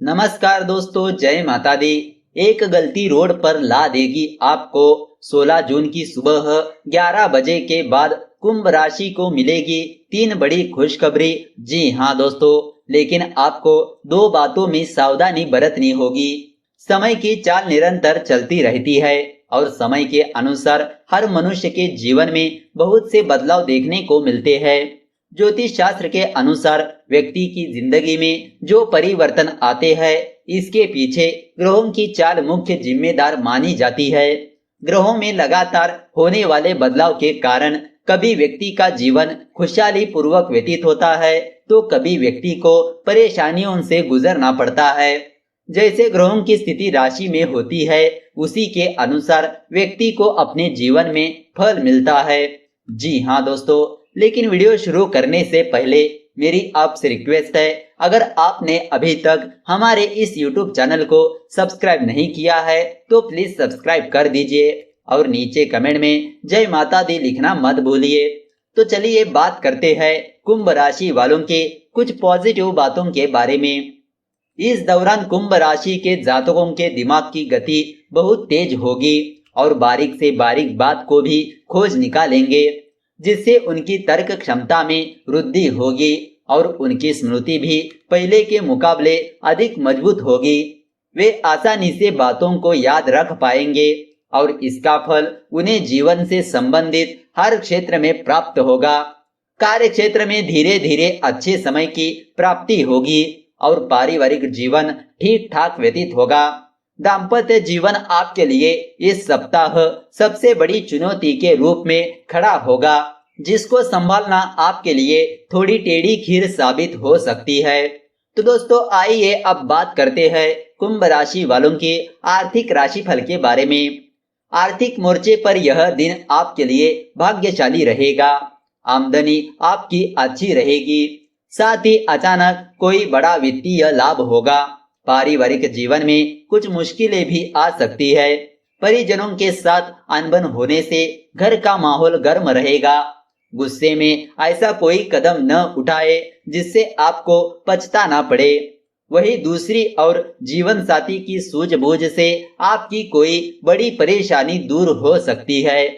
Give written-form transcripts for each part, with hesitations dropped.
नमस्कार दोस्तों, जय माता दी। एक गलती रोड पर ला देगी आपको। 16 जून की सुबह 11 बजे के बाद कुंभ राशि को मिलेगी 3 बड़ी खुशखबरी। जी हाँ दोस्तों, लेकिन आपको 2 बातों में सावधानी बरतनी होगी। समय की चाल निरंतर चलती रहती है और समय के अनुसार हर मनुष्य के जीवन में बहुत से बदलाव देखने को मिलते हैं। ज्योतिष शास्त्र के अनुसार व्यक्ति की जिंदगी में जो परिवर्तन आते हैं, इसके पीछे ग्रहों की चाल मुख्य जिम्मेदार मानी जाती है। ग्रहों में लगातार होने वाले बदलाव के कारण कभी व्यक्ति का जीवन खुशहाली पूर्वक व्यतीत होता है, तो कभी व्यक्ति को परेशानियों से गुजरना पड़ता है। जैसे ग्रहों की स्थिति राशि में होती है, उसी के अनुसार व्यक्ति को अपने जीवन में फल मिलता है। जी हाँ दोस्तों, लेकिन वीडियो शुरू करने से पहले मेरी आपसे रिक्वेस्ट है, अगर आपने अभी तक हमारे इस YouTube चैनल को सब्सक्राइब नहीं किया है तो प्लीज सब्सक्राइब कर दीजिए और नीचे कमेंट में जय माता दी लिखना मत भूलिए। तो चलिए बात करते हैं कुंभ राशि वालों के कुछ पॉजिटिव बातों के बारे में। इस दौरान कुंभ राशि के जातकों के दिमाग की गति बहुत तेज होगी और बारीक से बारीक बात को भी खोज निकालेंगे, जिससे उनकी तर्क क्षमता में वृद्धि होगी और उनकी स्मृति भी पहले के मुकाबले अधिक मजबूत होगी। वे आसानी से बातों को याद रख पाएंगे और इसका फल उन्हें जीवन से संबंधित हर क्षेत्र में प्राप्त होगा। कार्य क्षेत्र में धीरे धीरे अच्छे समय की प्राप्ति होगी और पारिवारिक जीवन ठीक ठाक व्यतीत होगा। दाम्पत्य जीवन आपके लिए इस सप्ताह सबसे बड़ी चुनौती के रूप में खड़ा होगा, जिसको संभालना आपके लिए थोड़ी टेढ़ी खीर साबित हो सकती है। तो दोस्तों, आइए अब बात करते हैं कुंभ राशि वालों के आर्थिक राशिफल के बारे में। आर्थिक मोर्चे पर यह दिन आपके लिए भाग्यशाली रहेगा। आमदनी आपकी अच्छी रहेगी, साथ ही अचानक कोई बड़ा वित्तीय लाभ होगा। पारिवारिक जीवन में कुछ मुश्किलें भी आ सकती है। परिजनों के साथ अनबन होने से घर का माहौल गर्म रहेगा। गुस्से में ऐसा कोई कदम न उठाए जिससे आपको पछताना पड़े। वही दूसरी ओर जीवन साथी की सूझबूझ से आपकी कोई बड़ी परेशानी दूर हो सकती है।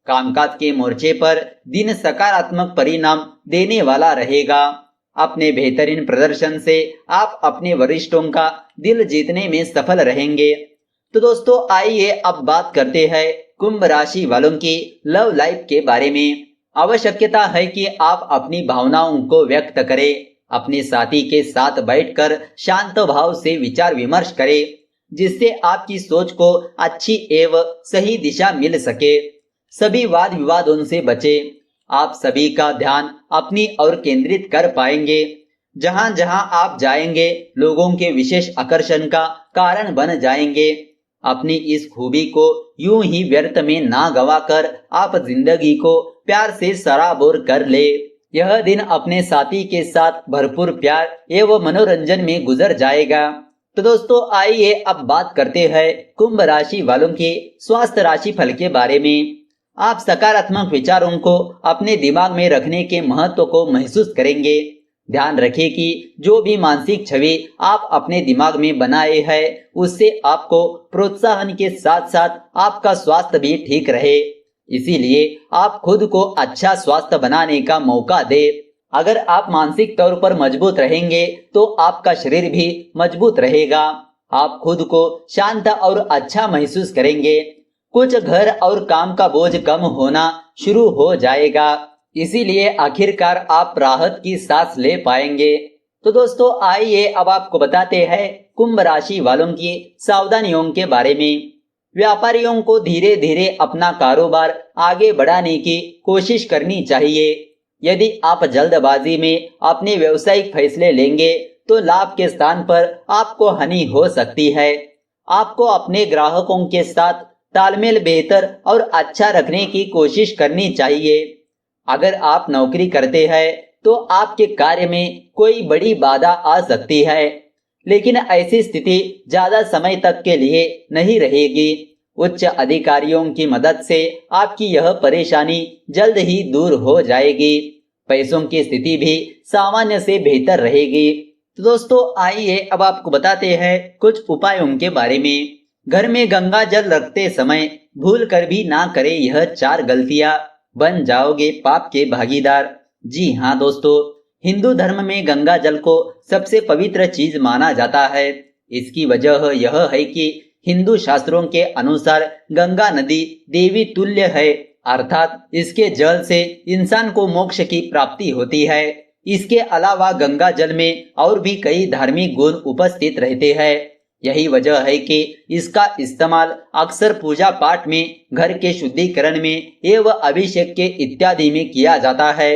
कामकाज के मोर्चे पर दिन सकारात्मक परिणाम देने वाला रहेगा। अपने बेहतरीन प्रदर्शन से आप अपने वरिष्ठों का दिल जीतने में सफल रहेंगे। तो दोस्तों, आइए अब बात करते हैं कुंभ राशि वालों की लव लाइफ के बारे में। आवश्यकता है कि आप अपनी भावनाओं को व्यक्त करें। अपने साथी के साथ बैठकर शांत भाव से विचार विमर्श करें, जिससे आपकी सोच को अच्छी एवं सही दिशा मिल सके। सभी वाद विवादों से बचें। आप सभी का ध्यान अपनी ओर केंद्रित कर पाएंगे। जहां जहां आप जाएंगे, लोगों के विशेष आकर्षण का कारण बन जाएंगे। अपनी इस खूबी को यूं ही व्यर्थ में ना गवाकर आप जिंदगी को प्यार से सराबोर कर ले। यह दिन अपने साथी के साथ भरपूर प्यार एवं मनोरंजन में गुजर जाएगा। तो दोस्तों, आइए अब बात करते हैं कुंभ राशि वालों के स्वास्थ्य राशि फल के बारे में। आप सकारात्मक विचारों को अपने दिमाग में रखने के महत्व को महसूस करेंगे। ध्यान रखें कि जो भी मानसिक छवि आप अपने दिमाग में बनाए हैं, उससे आपको प्रोत्साहन के साथ साथ आपका स्वास्थ्य भी ठीक रहे। इसीलिए आप खुद को अच्छा स्वास्थ्य बनाने का मौका दें। अगर आप मानसिक तौर पर मजबूत रहेंगे तो आपका शरीर भी मजबूत रहेगा। आप खुद को शांत और अच्छा महसूस करेंगे। कुछ घर और काम का बोझ कम होना शुरू हो जाएगा, इसीलिए आखिरकार आप राहत की सांस ले पाएंगे। तो दोस्तों, आइए अब आपको बताते हैं कुंभ राशि वालों की सावधानियों के बारे में। व्यापारियों को धीरे धीरे अपना कारोबार आगे बढ़ाने की कोशिश करनी चाहिए। यदि आप जल्दबाजी में अपने व्यवसायिक फैसले लेंगे तो लाभ के स्थान पर आपको हानि हो सकती है। आपको अपने ग्राहकों के साथ तालमेल बेहतर और अच्छा रखने की कोशिश करनी चाहिए। अगर आप नौकरी करते हैं तो आपके कार्य में कोई बड़ी बाधा आ सकती है, लेकिन ऐसी स्थिति ज्यादा समय तक के लिए नहीं रहेगी। उच्च अधिकारियों की मदद से आपकी यह परेशानी जल्द ही दूर हो जाएगी। पैसों की स्थिति भी सामान्य से बेहतर रहेगी। तो दोस्तों आइए अब आपको बताते हैं कुछ उपायों के बारे में। घर में गंगा जल रखते समय भूल कर भी ना करें यह 4 गलतियां, बन जाओगे पाप के भागीदार। जी हाँ दोस्तों, हिंदू धर्म में गंगा जल को सबसे पवित्र चीज माना जाता है। इसकी वजह यह है कि हिंदू शास्त्रों के अनुसार गंगा नदी देवी तुल्य है, अर्थात इसके जल से इंसान को मोक्ष की प्राप्ति होती है। इसके अलावा गंगा जल में और भी कई धार्मिक गुण उपस्थित रहते हैं। यही वजह है कि इसका इस्तेमाल अक्सर पूजा पाठ में, घर के शुद्धिकरण में एवं अभिषेक के इत्यादि में किया जाता है।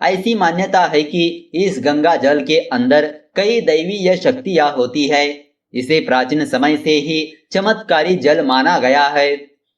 ऐसी मान्यता है कि इस गंगा जल के अंदर कई दैवीय शक्तियां होती है। इसे प्राचीन समय से ही चमत्कारी जल माना गया है।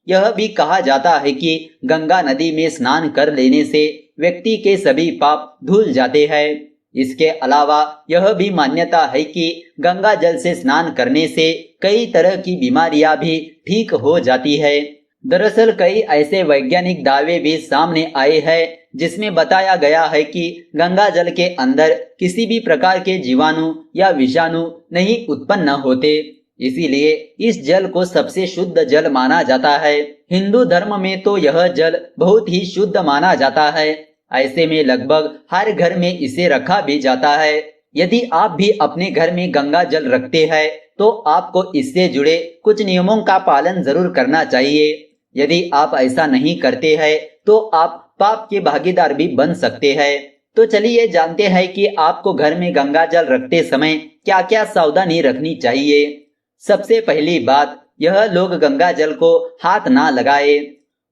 यह भी कहा जाता है कि गंगा नदी में स्नान कर लेने से व्यक्ति के सभी पाप धुल जाते हैं। इसके अलावा यह भी मान्यता है कि गंगा जल से स्नान करने से कई तरह की बीमारियां भी ठीक हो जाती है। दरअसल कई ऐसे वैज्ञानिक दावे भी सामने आए हैं जिसमें बताया गया है कि गंगा जल के अंदर किसी भी प्रकार के जीवाणु या विषाणु नहीं उत्पन्न होते। इसीलिए इस जल को सबसे शुद्ध जल माना जाता है। हिंदू धर्म में तो यह जल बहुत ही शुद्ध माना जाता है। ऐसे में लगभग हर घर में इसे रखा भी जाता है। यदि आप भी अपने घर में गंगा जल रखते हैं तो आपको इससे जुड़े कुछ नियमों का पालन जरूर करना चाहिए। यदि आप ऐसा नहीं करते हैं तो आप पाप के भागीदार भी बन सकते हैं। तो चलिए जानते हैं कि आपको घर में गंगा जल रखते समय क्या क्या सावधानी रखनी चाहिए। सबसे पहली बात, यह लोग गंगा जल को हाथ ना लगाए।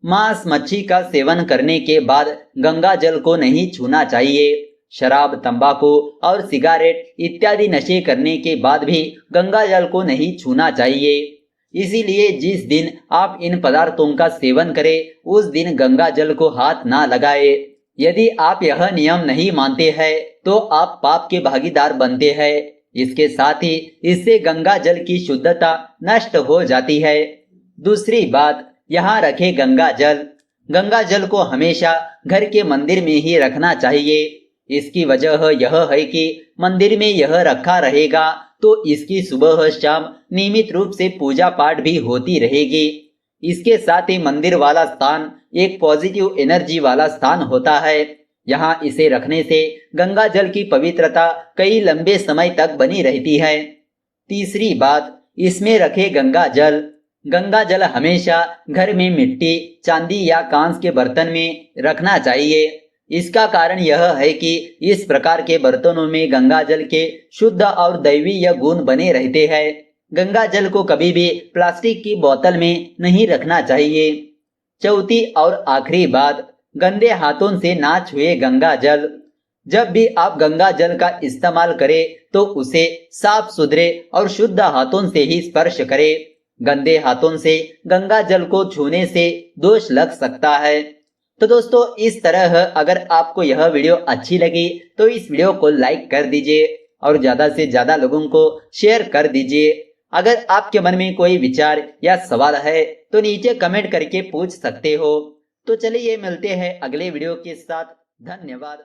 मांस मच्छी का सेवन करने के बाद गंगा जल को नहीं छूना चाहिए। शराब, तंबाकू और सिगारेट इत्यादि नशे करने के बाद भी गंगा जल को नहीं छूना चाहिए। इसीलिए जिस दिन आप इन पदार्थों का सेवन करें उस दिन गंगा जल को हाथ ना लगाए। यदि आप यह नियम नहीं मानते हैं तो आप पाप के भागीदार बनते हैं। इसके साथ ही इससे गंगा जल की शुद्धता नष्ट हो जाती है। दूसरी बात, यहाँ रखे गंगा जल। गंगा जल को हमेशा घर के मंदिर में ही रखना चाहिए। इसकी वजह यह है कि मंदिर में यह रखा रहेगा तो इसकी सुबह शाम नियमित रूप से पूजा पाठ भी होती रहेगी। इसके साथ ही मंदिर वाला स्थान एक पॉजिटिव एनर्जी वाला स्थान होता है। यहाँ इसे रखने से गंगा जल की पवित्रता कई लंबे समय तक बनी रहती है। तीसरी बात, इसमें रखे गंगा जल। गंगा जल हमेशा घर में मिट्टी, चांदी या कांच के बर्तन में रखना चाहिए। इसका कारण यह है कि इस प्रकार के बर्तनों में गंगा जल के शुद्ध और दैवीय गुण बने रहते हैं। गंगा जल को कभी भी प्लास्टिक की बोतल में नहीं रखना चाहिए। चौथी और आखिरी बात, गंदे हाथों से ना छुए गंगा जल। जब भी आप गंगा जल का इस्तेमाल करें तो उसे साफ सुथरे और शुद्ध हाथों से ही स्पर्श करें। गंदे हाथों से गंगा जल को छूने से दोष लग सकता है। तो दोस्तों इस तरह अगर आपको यह वीडियो अच्छी लगी तो इस वीडियो को लाइक कर दीजिए और ज्यादा से ज्यादा लोगों को शेयर कर दीजिए। अगर आपके मन में कोई विचार या सवाल है तो नीचे कमेंट करके पूछ सकते हो। तो चलिए मिलते हैं अगले वीडियो के साथ। धन्यवाद।